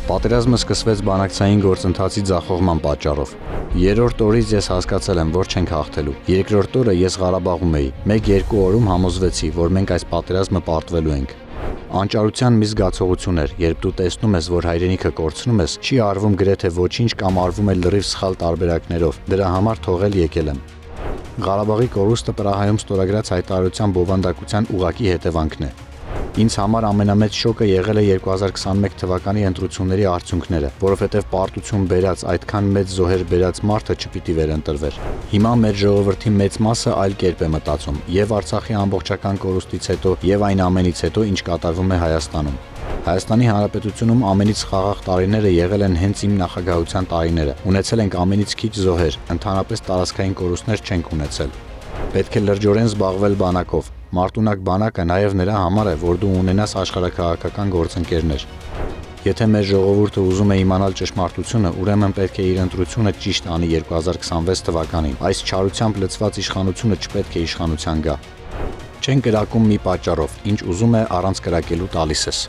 Պատերազմը սկսվեց բանակցային գործընթացի ձախողման պատճառով։ Երրորդ օրից ես հասկացել եմ, որ չենք հաղթելու։ Երկրորդ օրը ես Ղարաբաղում էի։ 1-2 օրում համոզվեցի, որ մենք այս պատերազմը պարտվելու ենք։ Անճարության մի զգացողություն էր, երբ դու տեսնում ես, որ հայրենիքը կորցնում ես, չի արվում գրեթե ոչինչ կամ արվում է լրիվ սխալ տարբերակներով։ Դրա համար թողել եկել եմ։ Ղարաբաղի կորուստը Պրահայում ստորագրած հայտարարության բովանդակության ուղղակի հետևանքն է։ Ինձ համար ամենամեծ շոկը եղել է 2021 թվականի ընտրությունների արդյունքները, որովհետև պարտություն բերած այդքան մեծ զոհեր բերած մարդը չպիտի վերընտրվեր։ Հիմա մեր ժողովրդի մեծ մասը այլ կերպ է մտածում եւ Արցախի ամբողջական կորուստից հետո եւ այն ամենից հետո, ինչ կատարվում է Հայաստանում։ Հայաստանի Հանրապետությունում ամենից խաղաղ տարիները եղել են հենց իմ նախագահության տարիները։ Ունեցել ենք ամենից քիչ զոհեր, ընդհանրապես տարածքային կորուստներ չենք ունեցել։ Պետք է լրջորեն զբաղվել բանակով։ Մարտունակ բանակը նաև նրա համար է, որ դու ունենաս աշխարհաքաղաքական գործընկերներ։ Եթե մեր ժողովուրդը ուզում է իմանալ ճշմարտությունը, ուրեմն պետք է իր ընտրությունը ճիշտ անի 2026 թվականին։ Այս չարությամբ լցված իշխանությունը չպետք է իշխանության գա։ Չեն կրակում մի պատճառով, ինչ ուզում է առանց կրակելու տալիս ես։